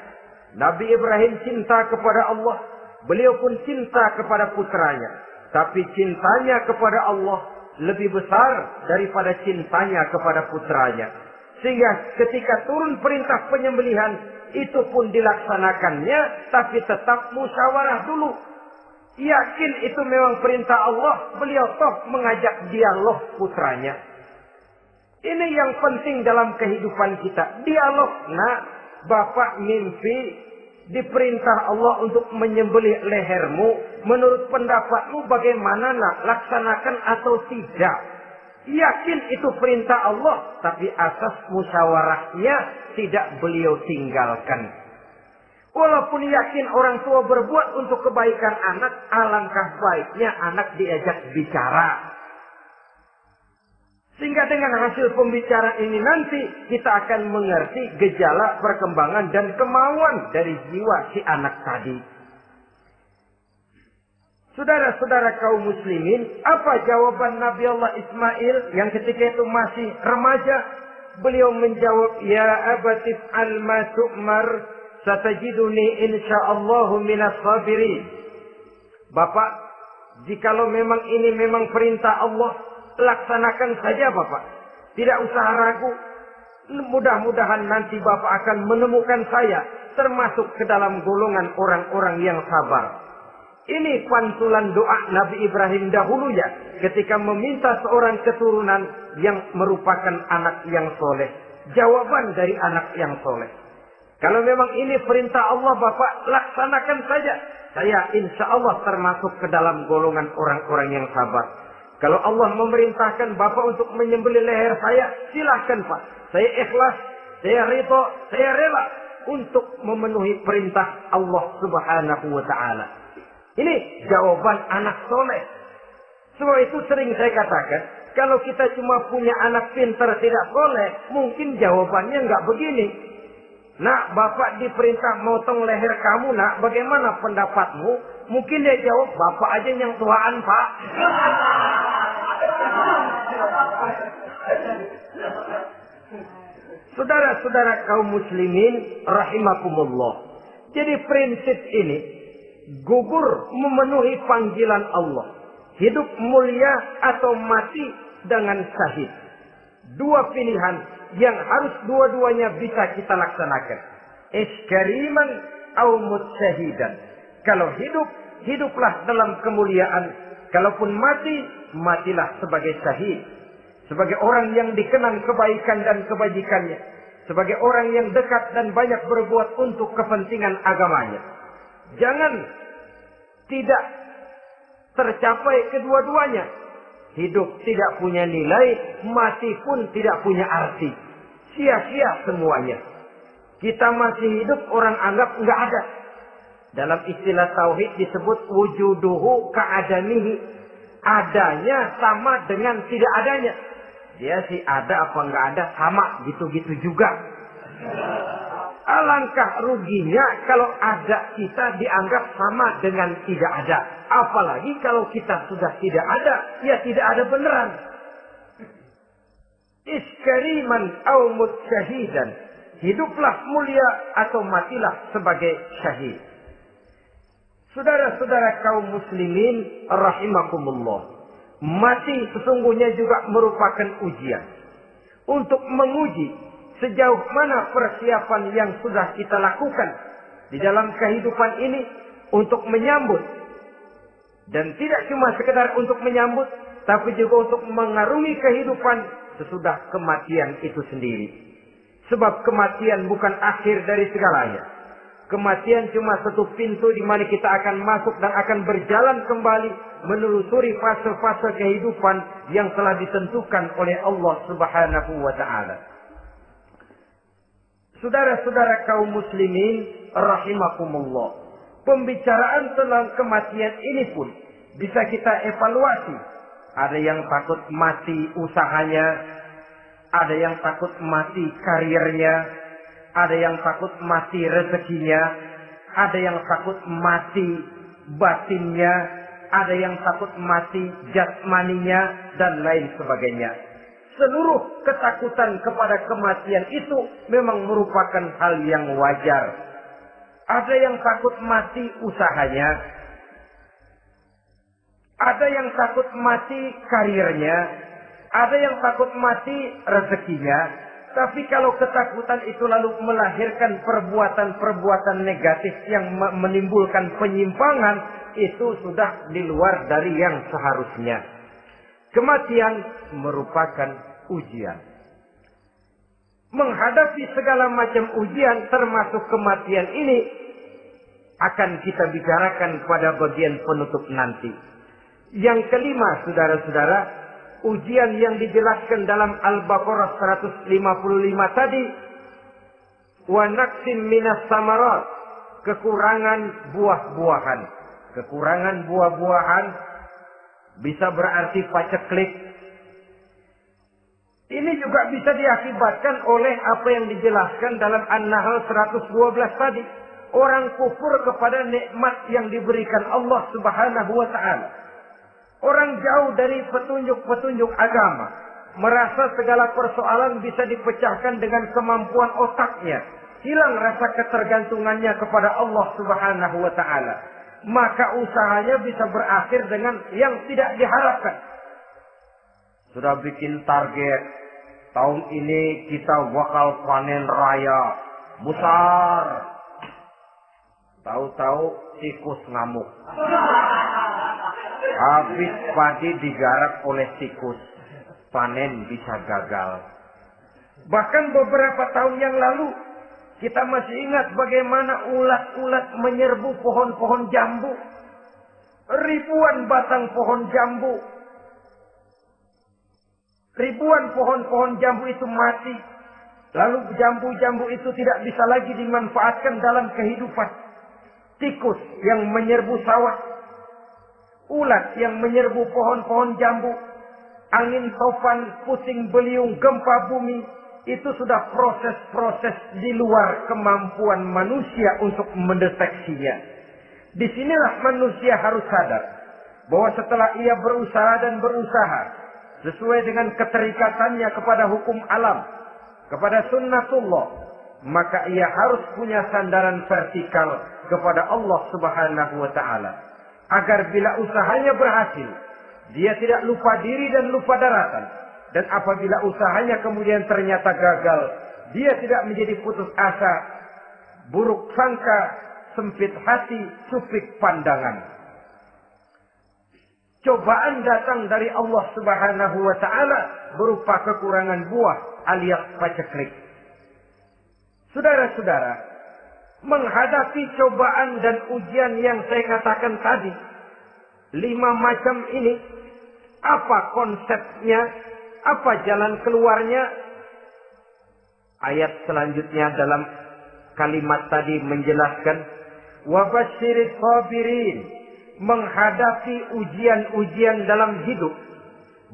Nabi Ibrahim cinta kepada Allah, beliau pun cinta kepada putranya. Tapi cintanya kepada Allah lebih besar daripada cintanya kepada putranya. Sehingga ketika turun perintah penyembelihan, itu pun dilaksanakannya, tapi tetap musyawarah dulu. Yakin itu memang perintah Allah, beliau toh mengajak dialog putranya. Ini yang penting dalam kehidupan kita. Dialog. Nah, bapak mimpi diperintah Allah untuk menyembelih lehermu. Menurut pendapatmu bagaimana, nak? Laksanakan atau tidak? Yakin itu perintah Allah, tapi asas musyawarahnya tidak beliau tinggalkan. Walaupun yakin orang tua berbuat untuk kebaikan anak, alangkah baiknya anak diajak bicara. Sehingga dengan hasil pembicaraan ini nanti kita akan mengerti gejala perkembangan dan kemauan dari jiwa si anak tadi. Saudara-saudara kaum muslimin, apa jawaban Nabi Allah Ismail yang ketika itu masih remaja? Beliau menjawab, "Ya abatif al-ma tu'mar, satajiduni insyaallahu minas sabirin." Bapak, jikalau memang ini memang perintah Allah, laksanakan saja Bapak. Tidak usah ragu. Mudah-mudahan nanti Bapak akan menemukan saya termasuk ke dalam golongan orang-orang yang sabar. Ini pantulan doa Nabi Ibrahim dahulu ya, ketika meminta seorang keturunan yang merupakan anak yang soleh. Jawaban dari anak yang soleh. Kalau memang ini perintah Allah Bapak, laksanakan saja. Saya insya Allah termasuk ke dalam golongan orang-orang yang sabar. Kalau Allah memerintahkan Bapak untuk menyembelih leher saya, silahkan Pak. Saya ikhlas, saya ridho, saya rela untuk memenuhi perintah Allah Subhanahu wa Ta'ala. Ini jawaban anak soleh. Sebab itu sering saya katakan, kalau kita cuma punya anak pintar tidak soleh, mungkin jawabannya nggak begini. "Nak, Bapak diperintah motong leher kamu, nak. Bagaimana pendapatmu?" Mungkin dia jawab, "Bapak aja yang tuaan, Pak." Saudara-saudara kaum muslimin rahimakumullah. Jadi prinsip ini gugur memenuhi panggilan Allah. Hidup mulia atau mati dengan syahid. Dua pilihan yang harus dua-duanya bisa kita laksanakan. Iskariman au mutsyahidan. Kalau hidup, hiduplah dalam kemuliaan. Kalaupun mati, matilah sebagai syahid. Sebagai orang yang dikenang kebaikan dan kebajikannya. Sebagai orang yang dekat dan banyak berbuat untuk kepentingan agamanya. Jangan tidak tercapai kedua-duanya. Hidup tidak punya nilai, mati pun tidak punya arti. Sia-sia semuanya. Kita masih hidup, orang anggap nggak ada. Dalam istilah tauhid disebut wujuduhu ka'adamihi. Adanya sama dengan tidak adanya. Dia sih ada apa enggak ada sama gitu-gitu juga. Alangkah ruginya kalau ada kita dianggap sama dengan tidak ada. Apalagi kalau kita sudah tidak ada, ya tidak ada beneran. Iskariman au mutsyahidan. Hiduplah mulia atau matilah sebagai syahid. Saudara-saudara kaum muslimin rahimakumullah. Mati sesungguhnya juga merupakan ujian. Untuk menguji sejauh mana persiapan yang sudah kita lakukan di dalam kehidupan ini untuk menyambut. Dan tidak cuma sekedar untuk menyambut, tapi juga untuk mengarungi kehidupan sesudah kematian itu sendiri. Sebab kematian bukan akhir dari segalanya. Kematian cuma satu pintu di mana kita akan masuk dan akan berjalan kembali menelusuri fase-fase kehidupan yang telah ditentukan oleh Allah Subhanahu wa taala. Saudara-saudara kaum muslimin rahimakumullah. Pembicaraan tentang kematian ini pun bisa kita evaluasi. Ada yang takut mati usahanya, ada yang takut mati karirnya, ada yang takut mati rezekinya, ada yang takut mati batinnya, ada yang takut mati jasmaninya, dan lain sebagainya. Seluruh ketakutan kepada kematian itu memang merupakan hal yang wajar. Ada yang takut mati usahanya, ada yang takut mati karirnya, ada yang takut mati rezekinya. Tapi kalau ketakutan itu lalu melahirkan perbuatan-perbuatan negatif yang menimbulkan penyimpangan, itu sudah di luar dari yang seharusnya. Kematian merupakan ujian. Menghadapi segala macam ujian termasuk kematian ini akan kita bicarakan pada bagian penutup nanti. Yang kelima, saudara-saudara, ujian yang dijelaskan dalam Al-Baqarah 155 tadi, wa naqsim minas samarat, kekurangan buah-buahan. Kekurangan buah-buahan bisa berarti paceklik. Ini juga bisa diakibatkan oleh apa yang dijelaskan dalam An-Nahl 112 tadi. Orang kufur kepada nikmat yang diberikan Allah Subhanahu wa taala. Orang jauh dari petunjuk-petunjuk agama. Merasa segala persoalan bisa dipecahkan dengan kemampuan otaknya. Hilang rasa ketergantungannya kepada Allah Subhanahu wa ta'ala. Maka usahanya bisa berakhir dengan yang tidak diharapkan. Sudah bikin target. Tahun ini kita bakal panen raya besar. Tahu-tahu tikus ngamuk. Habis padi digarap oleh tikus, panen bisa gagal. Bahkan beberapa tahun yang lalu, kita masih ingat bagaimana ulat-ulat menyerbu pohon-pohon jambu. Ribuan batang pohon jambu. Ribuan pohon-pohon jambu itu mati. Lalu jambu-jambu itu tidak bisa lagi dimanfaatkan dalam kehidupan. Tikus yang menyerbu sawah. Ulat yang menyerbu pohon-pohon jambu, angin topan, puting beliung, gempa bumi, itu sudah proses-proses di luar kemampuan manusia untuk mendeteksinya. Disinilah manusia harus sadar bahwa setelah ia berusaha dan berusaha sesuai dengan keterikatannya kepada hukum alam, kepada sunnatullah, maka ia harus punya sandaran vertikal kepada Allah Subhanahu wa ta'ala. Agar bila usahanya berhasil, dia tidak lupa diri dan lupa daratan. Dan apabila usahanya kemudian ternyata gagal, dia tidak menjadi putus asa, buruk sangka, sempit hati, sufik pandangan. Cobaan datang dari Allah Subhanahu wa ta'ala berupa kekurangan buah alias paceklik. Saudara-saudara, menghadapi cobaan dan ujian yang saya katakan tadi, 5 macam ini, apa konsepnya, apa jalan keluarnya? Ayat selanjutnya dalam kalimat tadi menjelaskan, wa basyiris sabirin. Menghadapi ujian-ujian dalam hidup,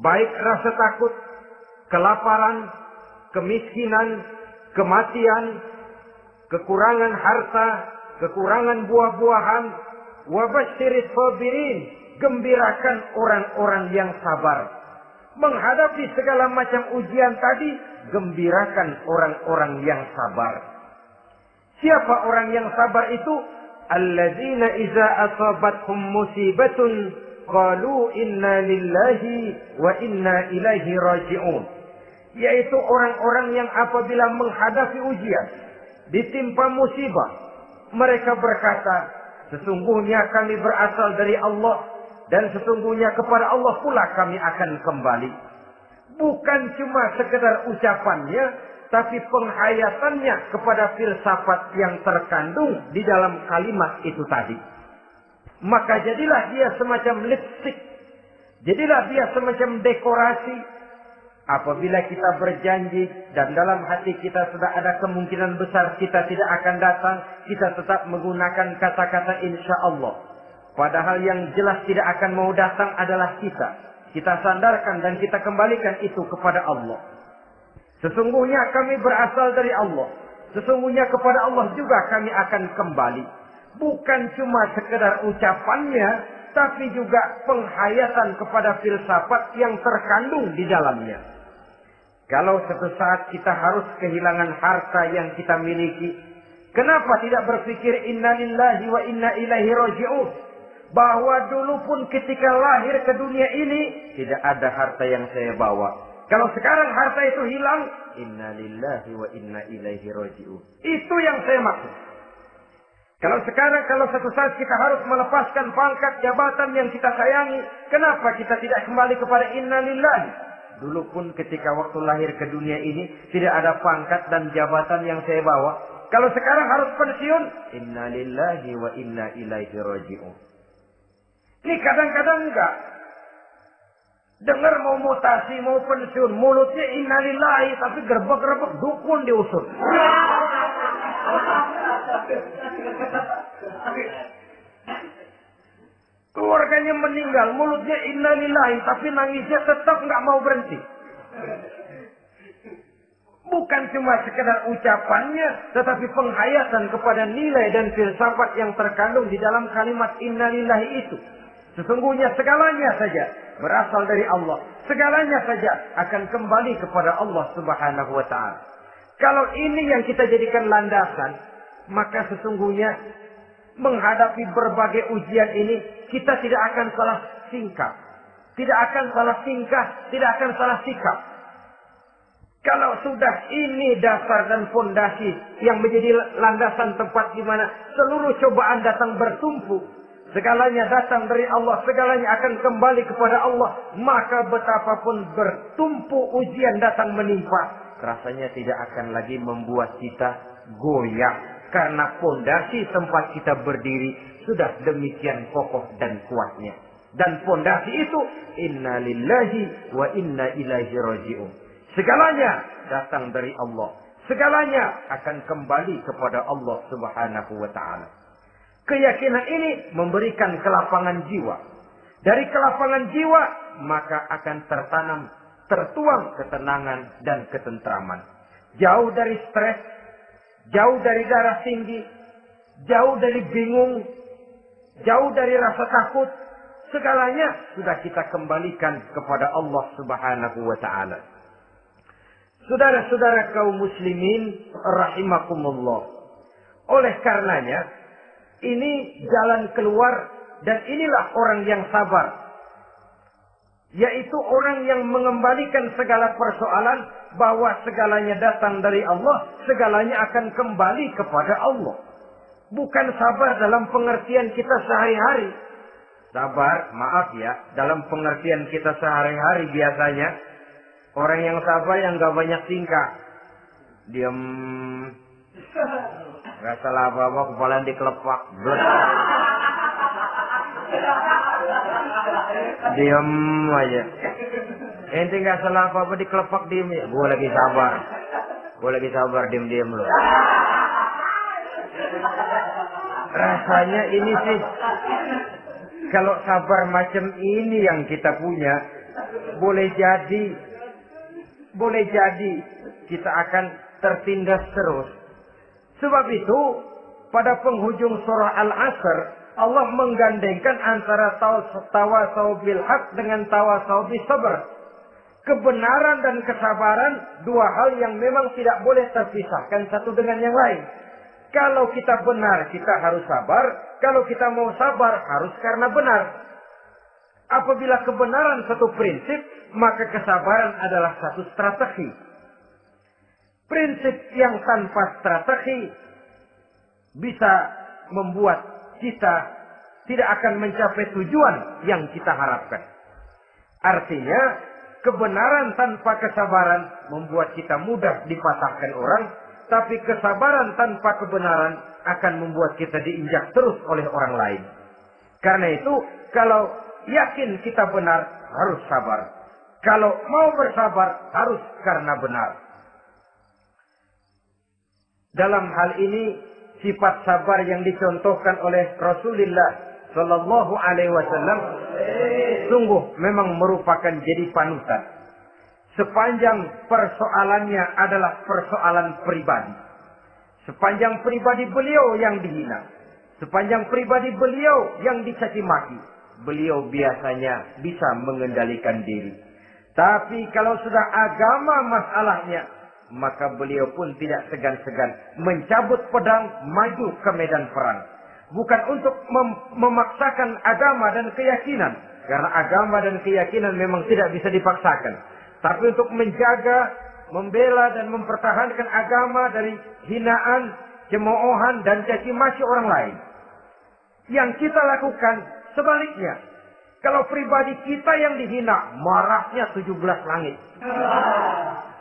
baik rasa takut, kelaparan, kemiskinan, kematian, kekurangan harta, kekurangan buah-buahan, wa basyiris sabirin. Gembirakan orang-orang yang sabar. Menghadapi segala macam ujian tadi, gembirakan orang-orang yang sabar. Siapa orang yang sabar itu? Alladzina iza asabathum musibatun qalu inna lillahi wa inna ilaihi raji'un. Yaitu orang-orang yang apabila menghadapi ujian, ditimpa musibah, mereka berkata, sesungguhnya kami berasal dari Allah dan sesungguhnya kepada Allah pula kami akan kembali. Bukan cuma sekedar ucapannya, tapi penghayatannya kepada filsafat yang terkandung di dalam kalimat itu tadi. Maka jadilah dia semacam lipstick, jadilah dia semacam dekorasi. Apabila kita berjanji dan dalam hati kita sudah ada kemungkinan besar kita tidak akan datang, kita tetap menggunakan kata-kata insya Allah. Padahal yang jelas tidak akan mau datang adalah kita. Kita sandarkan dan kita kembalikan itu kepada Allah. Sesungguhnya kami berasal dari Allah. Sesungguhnya kepada Allah juga kami akan kembali. Bukan cuma sekedar ucapannya, tapi juga penghayatan kepada filsafat yang terkandung di dalamnya. Kalau suatu saat kita harus kehilangan harta yang kita miliki, kenapa tidak berpikir inna lillahi wa inna ilaihi raji'un? Bahwa dulu pun ketika lahir ke dunia ini, tidak ada harta yang saya bawa. Kalau sekarang harta itu hilang, inna lillahi wa inna ilaihi raji'un. Itu yang saya maksud. Kalau sekarang, kalau suatu saat kita harus melepaskan pangkat jabatan yang kita sayangi, kenapa kita tidak kembali kepada inna lillahi? Dulu pun ketika waktu lahir ke dunia ini, tidak ada pangkat dan jabatan yang saya bawa. Kalau sekarang harus pensiun, inna lillahi wa inna ilaihi raji'un. Ini kadang-kadang enggak. Dengar mau mutasi, mau pensiun, mulutnya innalillahi, tapi gerbek-gerbek dukun diusut. Keluarganya meninggal, mulutnya innalillahi, tapi nangisnya tetap enggak mau berhenti. Bukan cuma sekedar ucapannya, tetapi penghayatan kepada nilai dan filsafat yang terkandung di dalam kalimat innalillahi itu. Sesungguhnya segalanya saja berasal dari Allah. Segalanya saja akan kembali kepada Allah Subhanahu wa ta'ala. Kalau ini yang kita jadikan landasan, maka sesungguhnya menghadapi berbagai ujian ini, kita tidak akan salah tingkah. Tidak akan salah tingkah, tidak akan salah sikap. Kalau sudah ini dasar dan fondasi yang menjadi landasan tempat di mana seluruh cobaan datang bertumpu, segalanya datang dari Allah, segalanya akan kembali kepada Allah, maka betapapun bertumpu ujian datang menimpa, rasanya tidak akan lagi membuat kita goyah, karena fondasi tempat kita berdiri sudah demikian kokoh dan kuatnya. Dan fondasi itu inna lillahi wa inna ilaihi raji'un. Segalanya datang dari Allah, segalanya akan kembali kepada Allah Subhanahu wa ta'ala. Keyakinan ini memberikan kelapangan jiwa. Dari kelapangan jiwa, maka akan tertuang ketenangan dan ketentraman. Jauh dari stres, jauh dari darah tinggi, jauh dari bingung, jauh dari rasa takut. Segalanya sudah kita kembalikan kepada Allah Subhanahu wa ta'ala. Saudara-saudara kaum muslimin rahimakumullah. Oleh karenanya, ini jalan keluar dan inilah orang yang sabar. Yaitu orang yang mengembalikan segala persoalan bahwa segalanya datang dari Allah, segalanya akan kembali kepada Allah. Bukan sabar dalam pengertian kita sehari-hari. Sabar, maaf ya, dalam pengertian kita sehari-hari biasanya orang yang sabar yang gak banyak tingkah. Diam. Gak salah apa-apa, kepala dikelepak. Diam aja. Ente gak salah apa-apa dikelepak, diem ya. Gue lagi sabar. Gue lagi sabar, diem-diem loh. Rasanya ini sih, kalau sabar macam ini yang kita punya, boleh jadi kita akan tertindas terus. Sebab itu, pada penghujung surah Al-Asr, Allah menggandengkan antara tawasau bil haq dengan tawasau bis sabr. Kebenaran dan kesabaran, dua hal yang memang tidak boleh terpisahkan satu dengan yang lain. Kalau kita benar, kita harus sabar. Kalau kita mau sabar, harus karena benar. Apabila kebenaran satu prinsip, maka kesabaran adalah satu strategi. Prinsip yang tanpa strategi bisa membuat kita tidak akan mencapai tujuan yang kita harapkan. Artinya, kebenaran tanpa kesabaran membuat kita mudah dipatahkan orang, tapi kesabaran tanpa kebenaran akan membuat kita diinjak terus oleh orang lain. Karena itu, kalau yakin kita benar, harus sabar. Kalau mau bersabar, harus karena benar. Dalam hal ini, sifat sabar yang dicontohkan oleh Rasulullah Sallallahu Alaihi Wasallam sungguh memang merupakan jadi panutan. Sepanjang persoalannya adalah persoalan pribadi. Sepanjang pribadi beliau yang dihina. Sepanjang pribadi beliau yang dicaci maki. Beliau biasanya bisa mengendalikan diri. Tapi kalau sudah agama masalahnya, maka beliau pun tidak segan-segan mencabut pedang maju ke medan perang. Bukan untuk memaksakan agama dan keyakinan. Karena agama dan keyakinan memang tidak bisa dipaksakan. Tapi untuk menjaga, membela dan mempertahankan agama dari hinaan, cemoohan dan caci maki orang lain. Yang kita lakukan sebaliknya. Kalau pribadi kita yang dihina, marahnya 17 langit.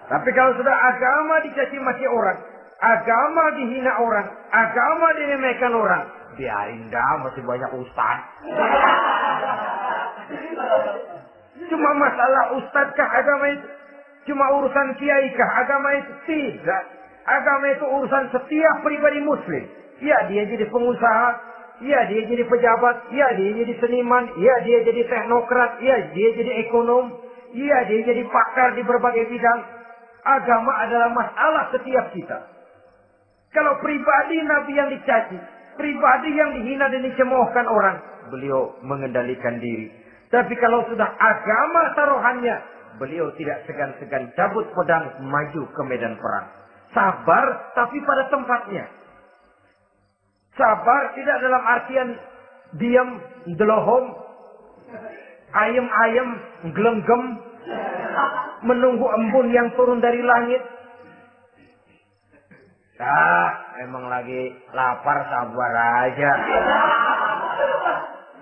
Tapi kalau sudah agama dicaci maki orang, agama dihina orang, agama diremehkan orang, biarin dah, masih banyak ustaz. Cuma masalah ustadzkah agama itu? Cuma urusan kiaikah agama itu? Tidak. Agama itu urusan setiap pribadi muslim. Ya, dia jadi pengusaha. Ya, dia jadi pejabat. Ya, dia jadi seniman. Ya, dia jadi teknokrat. Ya, dia jadi ekonom. Ya, dia jadi pakar di berbagai bidang. Agama adalah masalah setiap kita. Kalau pribadi Nabi yang dicaci, pribadi yang dihina dan dicemoohkan orang, beliau mengendalikan diri. Tapi kalau sudah agama taruhannya, beliau tidak segan-segan cabut pedang maju ke medan perang. Sabar tapi pada tempatnya. Sabar tidak dalam artian diam, delohom, ayem-ayem, gelenggem, menunggu embun yang turun dari langit. Emang lagi lapar, sabar aja.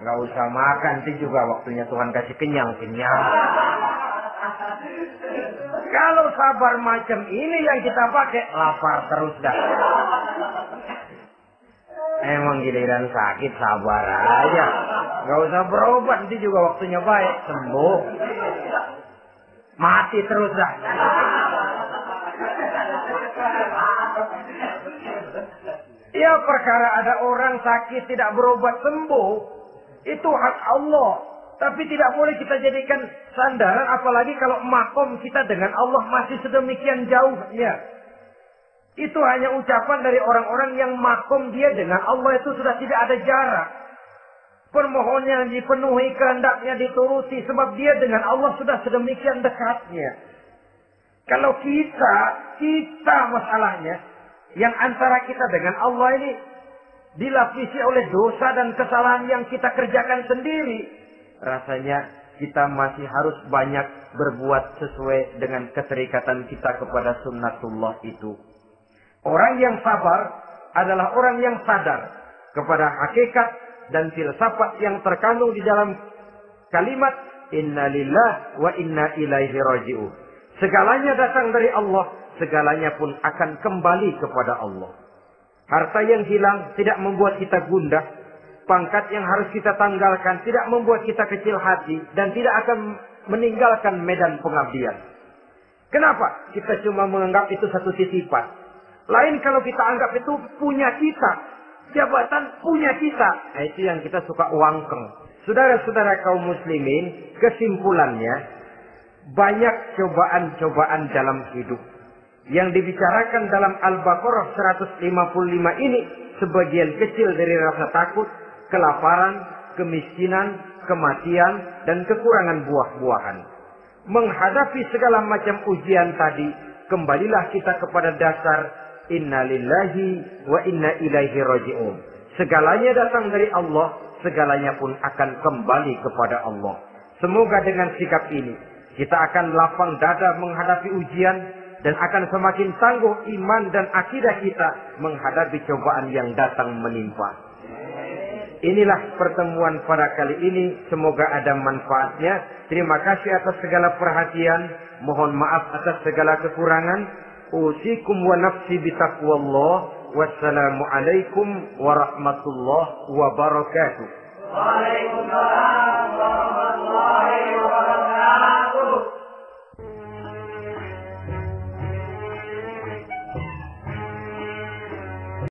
Nggak usah makan, nanti juga waktunya Tuhan kasih kenyang-kenyang. Kalau sabar macam ini yang kita pakai, lapar terus dah. Emang giliran sakit, sabar aja. Nggak usah berobat, nanti juga waktunya baik, sembuh. Mati terus dah. Ya, perkara ada orang sakit tidak berobat sembuh, itu hak Allah. Tapi tidak boleh kita jadikan sandaran, apalagi kalau makom kita dengan Allah masih sedemikian jauhnya. Itu hanya ucapan dari orang-orang yang makom dia dengan Allah itu sudah tidak ada jarak. Permohonannya dipenuhi, kehendaknya dituruti, sebab dia dengan Allah sudah sedemikian dekatnya. Kalau kita masalahnya, yang antara kita dengan Allah ini dilapisi oleh dosa dan kesalahan yang kita kerjakan sendiri, rasanya kita masih harus banyak berbuat sesuai dengan keterikatan kita kepada sunnatullah itu. Orang yang sabar adalah orang yang sadar kepada hakikat dan filsafat yang terkandung di dalam kalimat inna lillah wa inna ilaihi raji'un. Segalanya datang dari Allah, segalanya pun akan kembali kepada Allah. Harta yang hilang tidak membuat kita gundah. Pangkat yang harus kita tanggalkan tidak membuat kita kecil hati dan tidak akan meninggalkan medan pengabdian. Kenapa? Kita cuma menganggap itu satu titipan. Lain kalau kita anggap itu punya kita. jabatan punya kita. Nah, itu yang kita suka wangkeng. Saudara-saudara kaum muslimin, kesimpulannya, banyak cobaan-cobaan dalam hidup. Yang dibicarakan dalam Al-Baqarah 155 ini, sebagian kecil dari rasa takut, kelaparan, kemiskinan, kematian, dan kekurangan buah-buahan. Menghadapi segala macam ujian tadi, kembalilah kita kepada dasar inna lillahi wa inna ilaihi raji'un. Segalanya datang dari Allah, segalanya pun akan kembali kepada Allah. Semoga dengan sikap ini kita akan lapang dada menghadapi ujian dan akan semakin tangguh iman dan akidah kita menghadapi cobaan yang datang menimpa. Inilah pertemuan pada kali ini. Semoga ada manfaatnya. Terima kasih atas segala perhatian. Mohon maaf atas segala kekurangan. Usikum wa nafsi bitaqwallah. Wassalamualaikum warahmatullahi wabarakatuh. Waalaikumsalam.